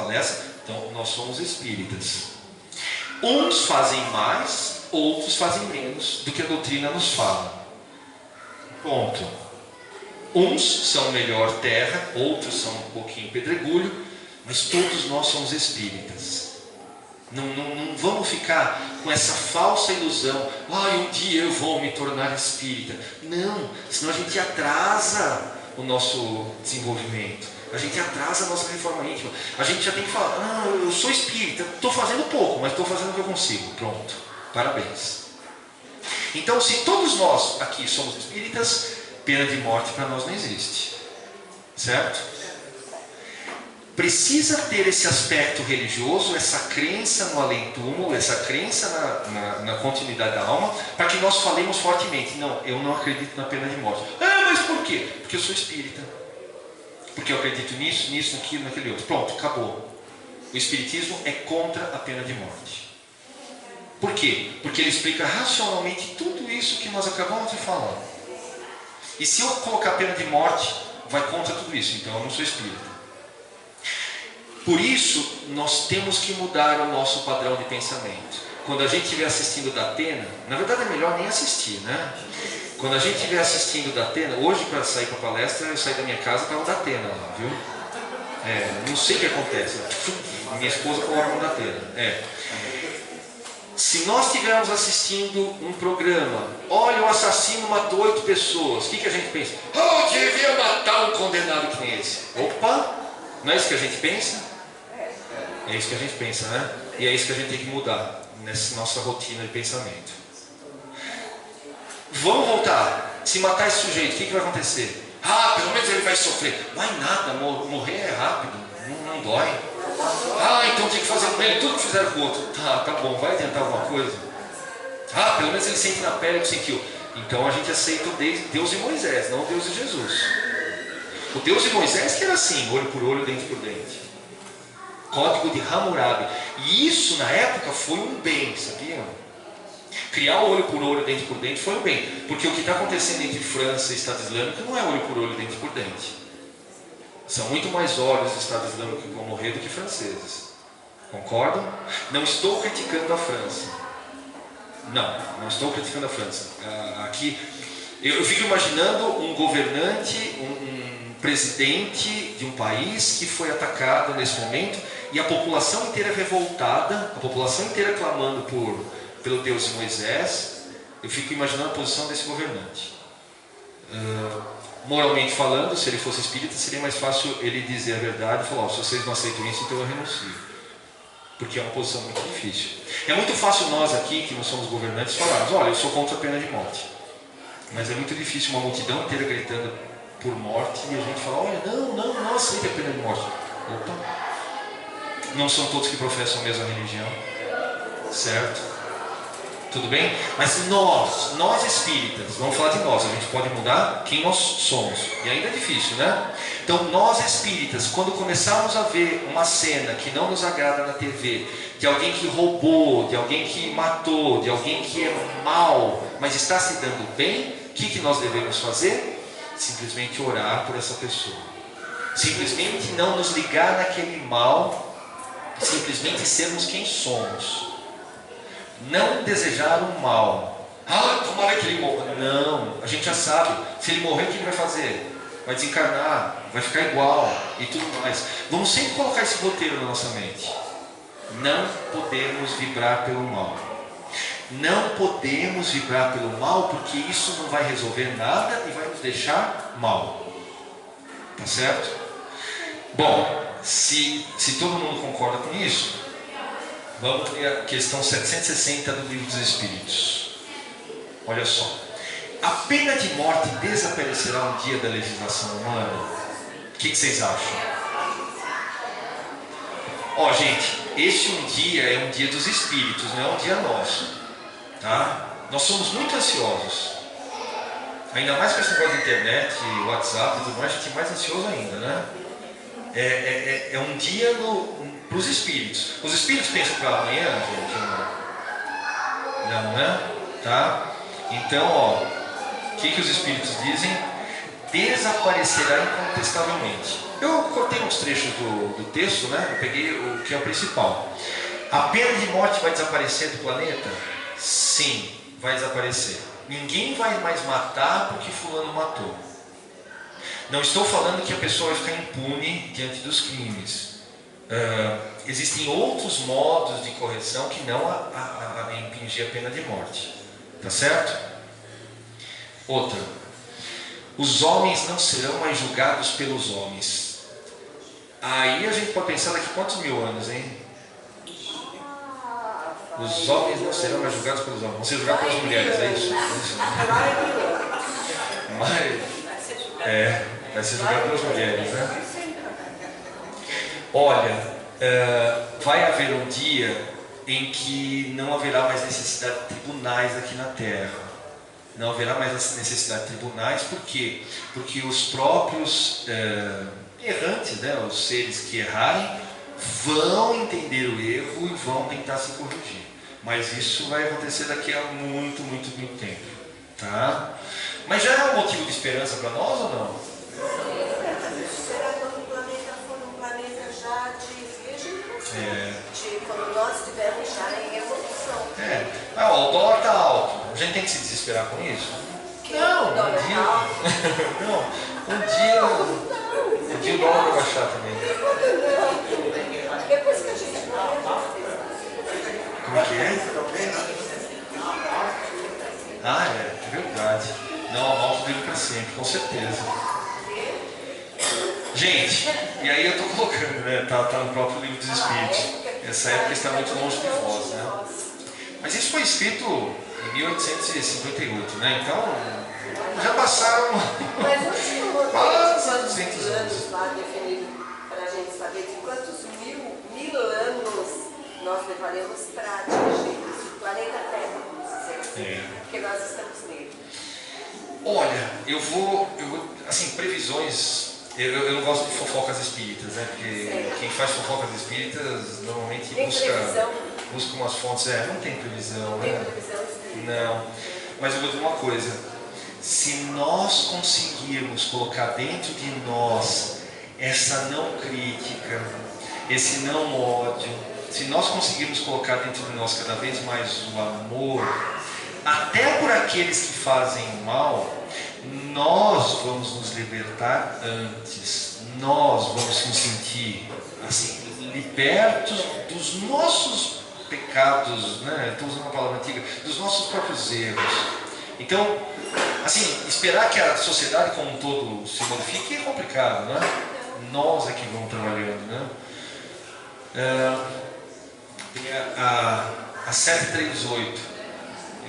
palestra. Então, nós somos espíritas. Uns fazem mais, outros fazem menos do que a doutrina nos fala. Ponto. Uns são melhor terra, outros são um pouquinho pedregulho, mas todos nós somos espíritas. Não vamos ficar com essa falsa ilusão. Um dia eu vou me tornar espírita. Não, senão a gente atrasa o nosso desenvolvimento. A gente atrasa a nossa reforma íntima. A gente já tem que falar, eu sou espírita, estou fazendo pouco, mas estou fazendo o que eu consigo. Pronto, parabéns. Então, se todos nós aqui somos espíritas, pena de morte para nós não existe. Certo? Precisa ter esse aspecto religioso, essa crença no além-túmulo, essa crença na continuidade da alma, para que nós falemos fortemente, não, eu não acredito na pena de morte. Mas por quê? Porque eu sou espírita. Porque eu acredito nisso, naquilo, naquele outro. Pronto, acabou. O espiritismo é contra a pena de morte. Por quê? Porque ele explica racionalmente tudo isso que nós acabamos de falar. E se eu colocar a pena de morte, vai contra tudo isso. Então eu não sou espírita. Por isso, nós temos que mudar o nosso padrão de pensamento. Quando a gente estiver assistindo da Atena, na verdade é melhor nem assistir, né? Quando a gente estiver assistindo da Atena, hoje para sair para a palestra, eu saí da minha casa e estava da Atena lá, viu? Não sei o que acontece. Minha esposa coloca da Atena. Se nós estivermos assistindo um programa, olha, o assassino matou 8 pessoas, o que a gente pensa? Devia matar um condenado que nem esse. Opa, não é isso que a gente pensa? É isso que a gente pensa, né? E é isso que a gente tem que mudar nessa nossa rotina de pensamento. Vamos voltar. Se matar esse sujeito, o que vai acontecer? Pelo menos ele vai sofrer. Vai nada, morrer é rápido, não dói. Então tem que fazer com ele tudo que fizeram com o outro. Tá bom, vai adiantar alguma coisa? Pelo menos ele sente na pele o que sentiu. Então a gente aceita o Deus de Moisés, não o Deus de Jesus. O Deus de Moisés que era assim, olho por olho, dente por dente. Código de Hammurabi. E isso na época foi um bem, sabiam? Criar o olho por olho, dente por dente foi um bem. Porque o que está acontecendo entre França e Estado Islâmico não é olho por olho, dente por dente. São muito mais olhos do Estado Islâmico que vão morrer do que franceses. Concordam? Não estou criticando a França. Não estou criticando a França. Aqui, eu fico imaginando um governante, um presidente de um país que foi atacado nesse momento e a população inteira revoltada, a população inteira clamando pelo Deus de Moisés. Eu fico imaginando a posição desse governante. Moralmente falando, se ele fosse espírita, seria mais fácil ele dizer a verdade e falar: se vocês não aceitam isso, então eu renuncio. Porque é uma posição muito difícil. É muito fácil nós aqui, que não somos governantes, falarmos: olha, eu sou contra a pena de morte. Mas é muito difícil uma multidão inteira gritando por morte e a gente fala: olha, não aceita a pena de morte. Opa! Não são todos que professam a mesma religião, certo? Tudo bem? Mas nós espíritas, vamos falar de nós, a gente pode mudar quem nós somos. E ainda é difícil, né? Então nós espíritas, quando começarmos a ver uma cena que não nos agrada na TV, de alguém que roubou, de alguém que matou, de alguém que é mal, mas está se dando bem, o que nós devemos fazer? Simplesmente orar por essa pessoa. Simplesmente não nos ligar naquele mal, simplesmente sermos quem somos. Não desejar o mal. Tomara que ele morra. Não, a gente já sabe. Se ele morrer, o que ele vai fazer? Vai desencarnar, vai ficar igual e tudo mais. Vamos sempre colocar esse roteiro na nossa mente. Não podemos vibrar pelo mal. Não podemos vibrar pelo mal, porque isso não vai resolver nada e vai nos deixar mal. Tá certo? Bom, se todo mundo concorda com isso, vamos ler a questão 760 do Livro dos Espíritos. Olha só. A pena de morte desaparecerá um dia da legislação humana? O que vocês acham? Gente, este um dia é um dia dos espíritos, não é um dia nosso. Tá? Nós somos muito ansiosos. Ainda mais com esse negócio de internet, WhatsApp e tudo mais, a gente é mais ansioso ainda, né? É um dia para os espíritos. Os espíritos pensam para amanhã, gente? Não, né? Tá? Então, o que os espíritos dizem? desaparecerá incontestavelmente. Eu cortei uns trechos do texto, né? Eu peguei o que é o principal. A pena de morte vai desaparecer do planeta? Sim, vai desaparecer. Ninguém vai mais matar porque fulano matou. Não estou falando que a pessoa vai ficar impune diante dos crimes. Existem outros modos de correção que não a impingir a pena de morte. Tá certo? Outra. Os homens não serão mais julgados pelos homens. Aí a gente pode pensar daqui quantos mil anos, hein? Os homens não serão mais julgados pelos homens. Vão ser julgados pelas mulheres, é isso? Vai ser julgado pelas mulheres, né? Olha, vai haver um dia em que não haverá mais necessidade de tribunais aqui na Terra. Não haverá mais necessidade de tribunais, por quê? Porque os próprios errantes, né, os seres que errarem, vão entender o erro e vão tentar se corrigir. Mas isso vai acontecer daqui a muito, muito, muito tempo. Tá? Mas já é um motivo de esperança para nós ou não? Será quando o planeta for um planeta já de regeneração, quando nós estivermos já em evolução. O dólar está alto, a gente tem que se desesperar com isso? Não, um dia o dólar vai baixar também. Depois que a gente Como é que é? É verdade. Não, a volta dele para sempre, com certeza. Gente, e aí eu estou colocando, né? Tá no próprio livro dos Espíritos. Essa época está muito longe de vós, né? Mas isso foi escrito em 1858, né? Então, já passaram quase 200 anos. Lá definido para a gente saber de quantos mil anos nós levaremos para atingir o planeta Terra, vamos dizer assim, porque nós estamos nele. Olha, eu vou assim, previsões. Eu não gosto de fofocas espíritas, né? Porque quem faz fofocas espíritas normalmente busca umas fontes. Não tem previsão, né? Não. Mas eu vou dizer uma coisa: se nós conseguirmos colocar dentro de nós essa não crítica, esse não ódio, se nós conseguirmos colocar dentro de nós cada vez mais o amor, até por aqueles que fazem o mal, nós vamos nos libertar antes, nós vamos nos sentir assim, libertos dos nossos pecados, né? Estou usando uma palavra antiga, dos nossos próprios erros. Então, assim, esperar que a sociedade como um todo se modifique é complicado, né? Nós é que vamos trabalhando, né? Tem a 738.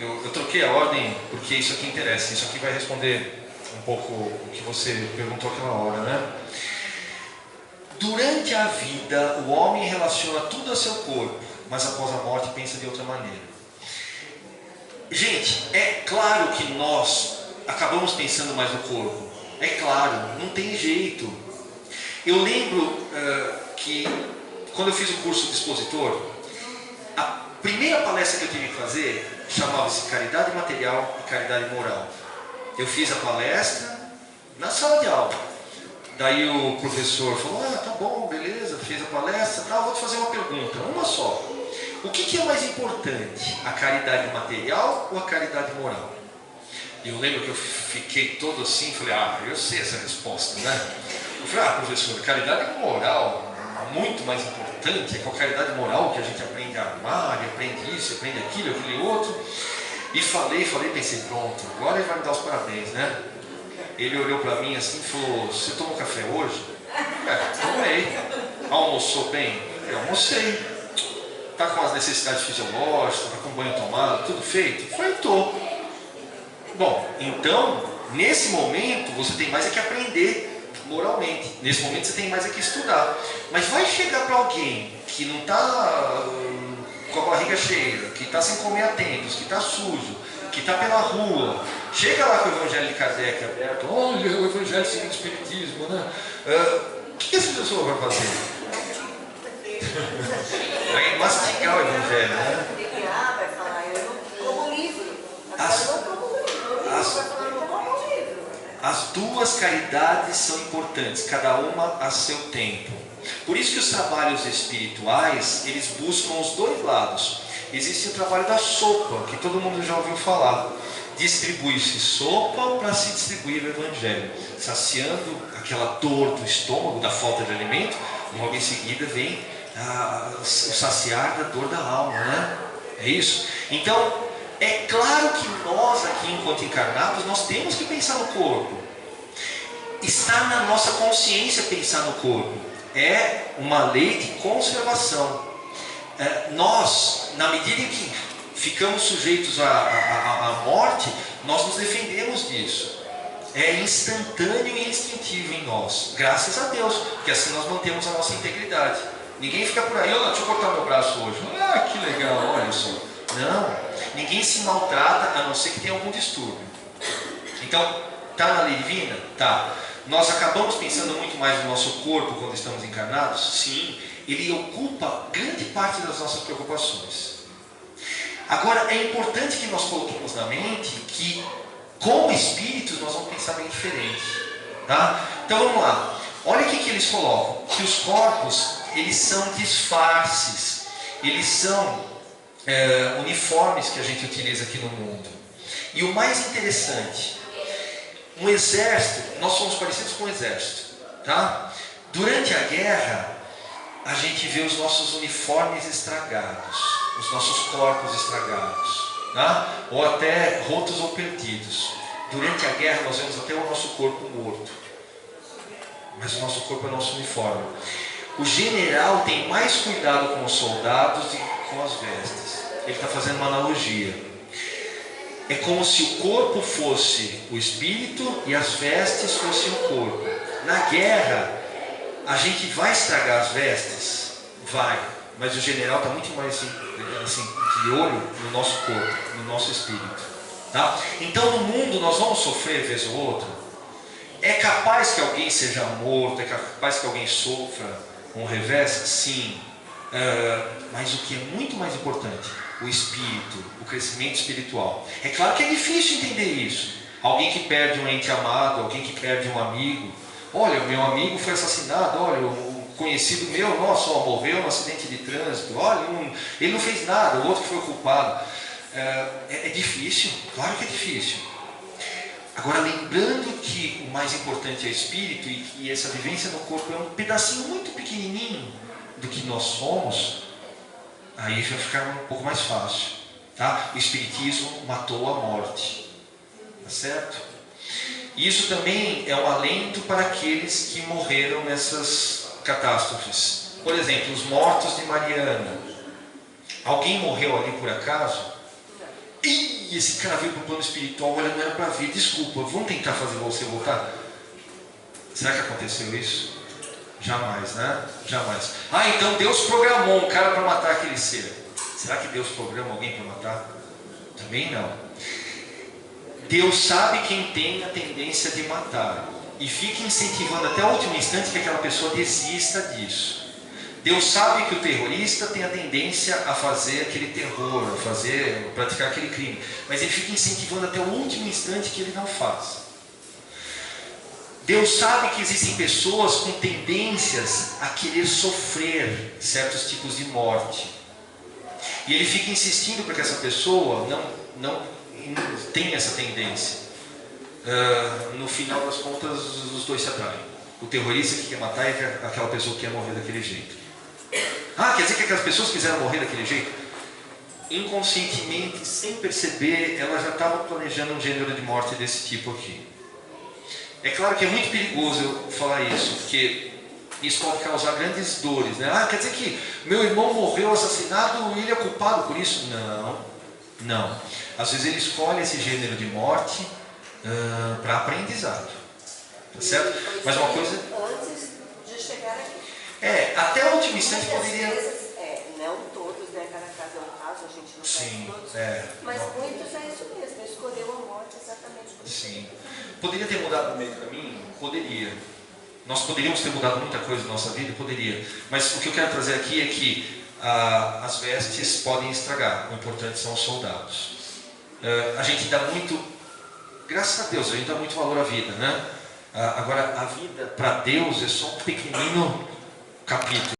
Eu troquei a ordem porque isso aqui interessa. Isso aqui vai responder um pouco o que você perguntou aquela hora, né? Durante a vida, o homem relaciona tudo a seu corpo, mas após a morte pensa de outra maneira. Gente, é claro que nós acabamos pensando mais no corpo. É claro, não tem jeito. Eu lembro que quando eu fiz o curso de expositor, a primeira palestra que eu tive que fazer chamava-se Caridade Material e Caridade Moral. Eu fiz a palestra na sala de aula. Daí o professor falou: tá bom, beleza, fez a palestra, vou te fazer uma pergunta, uma só. O que é mais importante, a caridade material ou a caridade moral? E eu lembro que eu fiquei todo assim, falei: eu sei essa resposta, né? Eu falei: professor, caridade moral muito mais importante, é com a caridade moral que a gente aprende a amar, e aprende isso, aprende aquilo, aquele outro. E falei, pensei: pronto, agora ele vai me dar os parabéns, né? Ele olhou para mim assim e falou: você tomou café hoje? Tomei. Almoçou bem? Eu almocei. Está com as necessidades fisiológicas, está com banho tomado, tudo feito? Falei: tô. Bom, então, nesse momento, você tem mais é que aprender moralmente. Nesse momento, você tem mais é que estudar. Mas vai chegar para alguém que não está com a barriga cheia, que está sem comer a tempos, que está sujo, que está pela rua, chega lá com o Evangelho de Kardec aberto: olha, o Evangelho segundo o Espiritismo, né? O que essa pessoa vai fazer? Vai mastigar o Evangelho, né? Vai falar: eu não como livro. Eu não como livro. Vai falar: eu não como livro. as duas caridades são importantes, cada uma a seu tempo. Por isso que os trabalhos espirituais, eles buscam os dois lados. Existe o trabalho da sopa, que todo mundo já ouviu falar. Distribui-se sopa para se distribuir o Evangelho, saciando aquela dor do estômago, da falta de alimento. Logo em seguida vem o saciar da dor da alma, né? É isso? Então, é claro que nós aqui, enquanto encarnados, nós temos que pensar no corpo. Está na nossa consciência pensar no corpo. É uma lei de conservação. Nós, na medida em que ficamos sujeitos à morte, nós nos defendemos disso. É instantâneo e instintivo em nós, graças a Deus, porque assim nós mantemos a nossa integridade. Ninguém fica por aí, deixa eu cortar meu braço hoje. Ah, que legal, olha só. Não, ninguém se maltrata, a não ser que tenha algum distúrbio. Então, está na lei divina? Tá. Nós acabamos pensando muito mais no nosso corpo quando estamos encarnados? Sim, ele ocupa grande parte das nossas preocupações. Agora, é importante que nós coloquemos na mente que, como espíritos, nós vamos pensar bem diferente. Tá? Então vamos lá. Olha o que eles colocam. Que os corpos, eles são disfarces. Eles são uniformes que a gente utiliza aqui no mundo. E o mais interessante, um exército, nós somos parecidos com um exército. Tá? Durante a guerra, a gente vê os nossos uniformes estragados, os nossos corpos estragados, tá? Ou até rotos ou perdidos. Durante a guerra nós vemos até o nosso corpo morto, mas o nosso corpo é o nosso uniforme. O general tem mais cuidado com os soldados do que com as vestes. Ele está fazendo uma analogia. É como se o corpo fosse o espírito e as vestes fossem o corpo. Na guerra, a gente vai estragar as vestes? Vai. Mas o general está muito mais assim, de olho no nosso corpo, no nosso espírito. Tá? Então no mundo nós vamos sofrer vez ou outra. É capaz que alguém seja morto, é capaz que alguém sofra um revés? Sim. Mas o que é muito mais importante, o espírito, o crescimento espiritual. É claro que é difícil entender isso. Alguém que perde um ente amado, alguém que perde um amigo. Olha, meu amigo foi assassinado, olha, um conhecido meu, nossa, morreu num acidente de trânsito, olha, ele não fez nada, o outro foi o culpado. É difícil, claro que é difícil. Agora, lembrando que o mais importante é o espírito e que essa vivência no corpo é um pedacinho muito pequenininho do que nós somos, aí vai ficar um pouco mais fácil. Tá? O espiritismo matou a morte, tá certo? Isso também é um alento para aqueles que morreram nessas catástrofes. Por exemplo, os mortos de Mariana. Alguém morreu ali por acaso? Ih, esse cara veio para o plano espiritual, olha, não era para vir, desculpa, vamos tentar fazer você voltar? Será que aconteceu isso? Jamais, né? Jamais. Ah, então Deus programou um cara para matar aquele ser. Será que Deus programa alguém para matar? Também não. Deus sabe quem tem a tendência de matar e fica incentivando até o último instante que aquela pessoa desista disso. Deus sabe que o terrorista tem a tendência a fazer aquele terror, a praticar aquele crime, mas ele fica incentivando até o último instante que ele não faz. Deus sabe que existem pessoas com tendências a querer sofrer certos tipos de morte, e ele fica insistindo para que essa pessoa não tenha essa tendência. No final das contas, os dois se atraem. O terrorista que quer matar e aquela pessoa que quer morrer daquele jeito. Quer dizer que aquelas pessoas quiseram morrer daquele jeito? Inconscientemente, sem perceber, elas já estavam planejando um gênero de morte desse tipo aqui. É claro que é muito perigoso eu falar isso, porque isso pode causar grandes dores, né? Quer dizer que meu irmão morreu assassinado e ele é culpado por isso? Não. Às vezes ele escolhe esse gênero de morte para aprendizado. Tá certo? Mas uma coisa... Antes de chegar aqui. Até o último instante poderia... Vezes, não todos, né? Cada caso é um caso, a gente não Sim, faz todos. Mas muitos é isso mesmo, escolheu a morte exatamente por isso. Sim. Poderia ter mudado no meio do caminho? Poderia. Nós poderíamos ter mudado muita coisa na nossa vida? Poderia. Mas o que eu quero trazer aqui é que as vestes podem estragar. O importante são os soldados. A gente dá muito graças a Deus, a gente dá muito valor à vida, né? Agora, a vida para Deus é só um pequenino capítulo.